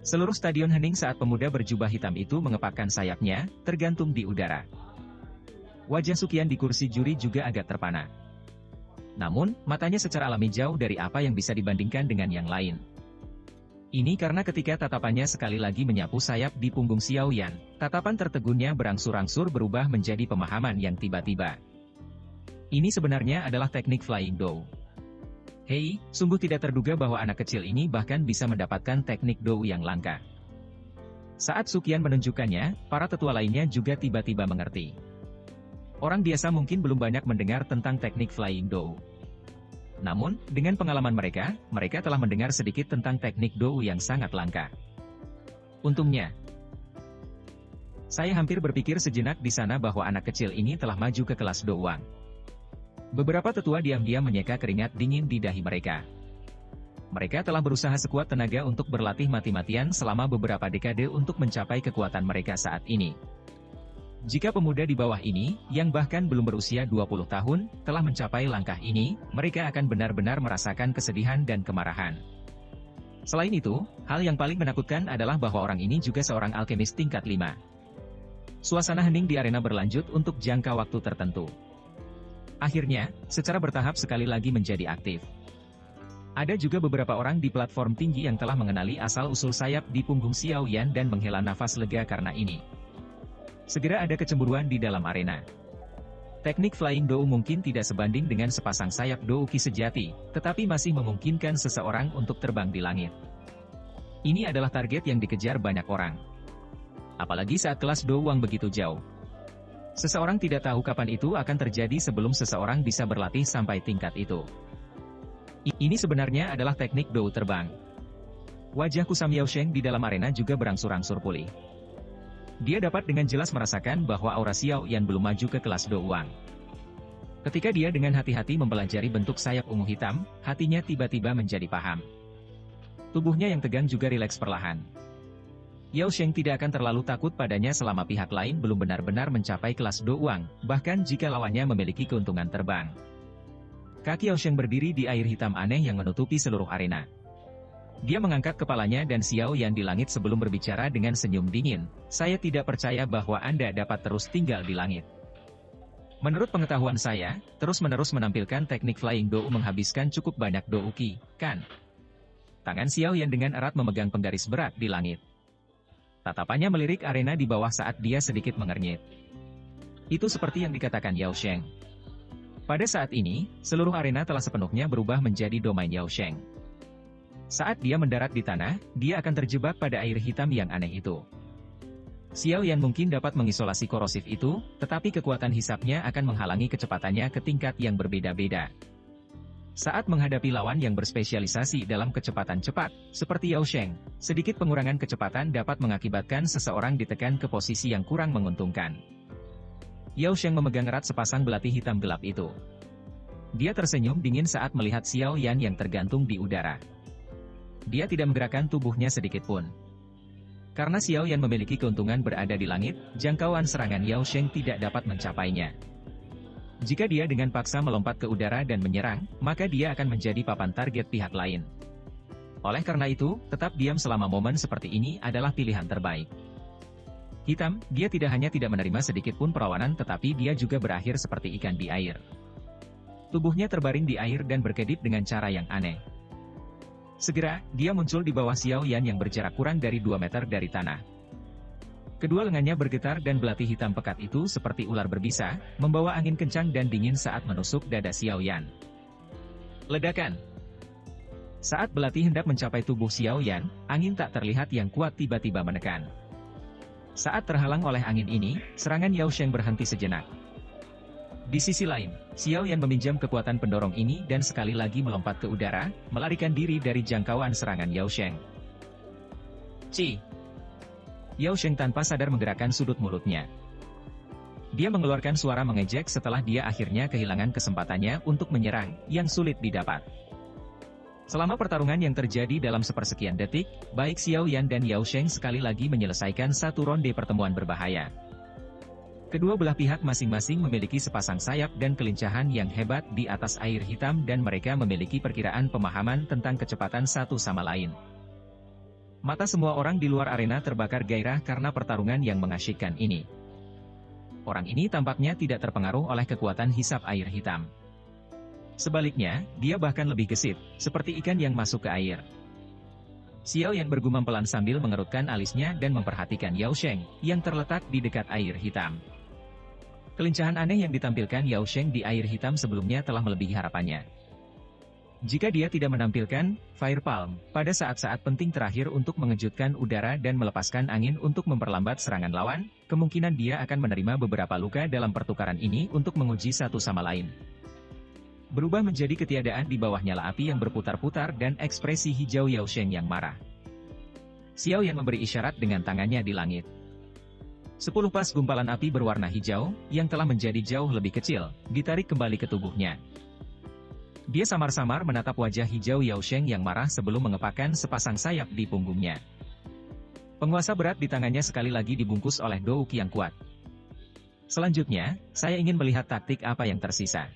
Seluruh stadion hening saat pemuda berjubah hitam itu mengepakkan sayapnya, tergantung di udara. Wajah Sukian di kursi juri juga agak terpana. Namun, matanya secara alami jauh dari apa yang bisa dibandingkan dengan yang lain. Ini karena ketika tatapannya sekali lagi menyapu sayap di punggung Xiao Yan, tatapan tertegunnya berangsur-angsur berubah menjadi pemahaman yang tiba-tiba. Ini sebenarnya adalah teknik Flying Dou. Hei, sungguh tidak terduga bahwa anak kecil ini bahkan bisa mendapatkan teknik Dou yang langka. Saat Sukian menunjukkannya, para tetua lainnya juga tiba-tiba mengerti. Orang biasa mungkin belum banyak mendengar tentang teknik Flying Dou. Namun, dengan pengalaman mereka telah mendengar sedikit tentang teknik Dou yang sangat langka. Untungnya, saya hampir berpikir sejenak di sana bahwa anak kecil ini telah maju ke kelas Dou Wang. Beberapa tetua diam-diam menyeka keringat dingin di dahi mereka. Mereka telah berusaha sekuat tenaga untuk berlatih mati-matian selama beberapa dekade untuk mencapai kekuatan mereka saat ini. Jika pemuda di bawah ini, yang bahkan belum berusia 20 tahun, telah mencapai langkah ini, mereka akan benar-benar merasakan kesedihan dan kemarahan. Selain itu, hal yang paling menakutkan adalah bahwa orang ini juga seorang alkemis tingkat 5. Suasana hening di arena berlanjut untuk jangka waktu tertentu. Akhirnya, secara bertahap sekali lagi menjadi aktif. Ada juga beberapa orang di platform tinggi yang telah mengenali asal-usul sayap di punggung Xiao Yan dan menghela nafas lega karena ini. Segera ada kecemburuan di dalam arena. Teknik Flying Dou mungkin tidak sebanding dengan sepasang sayap Dou Qi sejati, tetapi masih memungkinkan seseorang untuk terbang di langit. Ini adalah target yang dikejar banyak orang. Apalagi saat kelas Dou Wang begitu jauh. Seseorang tidak tahu kapan itu akan terjadi sebelum seseorang bisa berlatih sampai tingkat itu. Ini sebenarnya adalah teknik Dou terbang. Wajah Kusam Yaosheng di dalam arena juga berangsur-angsur pulih. Dia dapat dengan jelas merasakan bahwa aura Xiao Yan belum maju ke kelas Dou Wang. Ketika dia dengan hati-hati mempelajari bentuk sayap ungu hitam, hatinya tiba-tiba menjadi paham. Tubuhnya yang tegang juga rileks perlahan. Yao Sheng tidak akan terlalu takut padanya selama pihak lain belum benar-benar mencapai kelas Dou Wang, bahkan jika lawannya memiliki keuntungan terbang. Kaki Yao Sheng berdiri di air hitam aneh yang menutupi seluruh arena. Dia mengangkat kepalanya dan Xiao Yan di langit sebelum berbicara dengan senyum dingin, "Saya tidak percaya bahwa Anda dapat terus tinggal di langit. Menurut pengetahuan saya, terus-menerus menampilkan teknik Flying Dou menghabiskan cukup banyak Dou Qi, kan?" Tangan Xiao Yan dengan erat memegang penggaris berat di langit. Tatapannya melirik arena di bawah saat dia sedikit mengernyit. Itu seperti yang dikatakan Yao Sheng. Pada saat ini, seluruh arena telah sepenuhnya berubah menjadi domain Yao Sheng. Saat dia mendarat di tanah, dia akan terjebak pada air hitam yang aneh itu. Xiao Yan mungkin dapat mengisolasi korosif itu, tetapi kekuatan hisapnya akan menghalangi kecepatannya ke tingkat yang berbeda-beda. Saat menghadapi lawan yang berspesialisasi dalam kecepatan cepat, seperti Yao Sheng, sedikit pengurangan kecepatan dapat mengakibatkan seseorang ditekan ke posisi yang kurang menguntungkan. Yao Sheng memegang erat sepasang belati hitam gelap itu. Dia tersenyum dingin saat melihat Xiao Yan yang tergantung di udara. Dia tidak menggerakkan tubuhnya sedikit pun. Karena Xiao Yan memiliki keuntungan berada di langit, jangkauan serangan Yao Sheng tidak dapat mencapainya. Jika dia dengan paksa melompat ke udara dan menyerang, maka dia akan menjadi papan target pihak lain. Oleh karena itu, tetap diam selama momen seperti ini adalah pilihan terbaik. Hitam, dia tidak hanya tidak menerima sedikit pun perlawanan tetapi dia juga berakhir seperti ikan di air. Tubuhnya terbaring di air dan berkedip dengan cara yang aneh. Segera, dia muncul di bawah Xiao Yan yang berjarak kurang dari 2 meter dari tanah. Kedua lengannya bergetar dan belati hitam pekat itu seperti ular berbisa, membawa angin kencang dan dingin saat menusuk dada Xiao Yan. Ledakan! Saat belati hendak mencapai tubuh Xiao Yan, angin tak terlihat yang kuat tiba-tiba menekan. Saat terhalang oleh angin ini, serangan Yao Sheng berhenti sejenak. Di sisi lain, Xiao Yan meminjam kekuatan pendorong ini dan sekali lagi melompat ke udara, melarikan diri dari jangkauan serangan Yao Sheng. Ci! Yao Sheng tanpa sadar menggerakkan sudut mulutnya. Dia mengeluarkan suara mengejek setelah dia akhirnya kehilangan kesempatannya untuk menyerang, yang sulit didapat. Selama pertarungan yang terjadi dalam sepersekian detik, baik Xiao Yan dan Yao Sheng sekali lagi menyelesaikan satu ronde pertemuan berbahaya. Kedua belah pihak masing-masing memiliki sepasang sayap dan kelincahan yang hebat di atas air hitam dan mereka memiliki perkiraan pemahaman tentang kecepatan satu sama lain. Mata semua orang di luar arena terbakar gairah karena pertarungan yang mengasyikkan ini. Orang ini tampaknya tidak terpengaruh oleh kekuatan hisap air hitam. Sebaliknya, dia bahkan lebih gesit, seperti ikan yang masuk ke air. Xiao Yan bergumam pelan sambil mengerutkan alisnya dan memperhatikan Yao Sheng, yang terletak di dekat air hitam. Kelincahan aneh yang ditampilkan Yao Sheng di air hitam sebelumnya telah melebihi harapannya. Jika dia tidak menampilkan Fire Palm pada saat-saat penting terakhir untuk mengejutkan udara dan melepaskan angin untuk memperlambat serangan lawan, kemungkinan dia akan menerima beberapa luka dalam pertukaran ini untuk menguji satu sama lain. Berubah menjadi ketiadaan di bawah nyala api yang berputar-putar dan ekspresi hijau Yao Sheng yang marah. Xiao Yan memberi isyarat dengan tangannya di langit. 10 pas gumpalan api berwarna hijau, yang telah menjadi jauh lebih kecil, ditarik kembali ke tubuhnya. Dia samar-samar menatap wajah hijau Yao Sheng yang marah sebelum mengepakkan sepasang sayap di punggungnya. Penguasa berat di tangannya sekali lagi dibungkus oleh Douk yang kuat. Selanjutnya, saya ingin melihat taktik apa yang tersisa.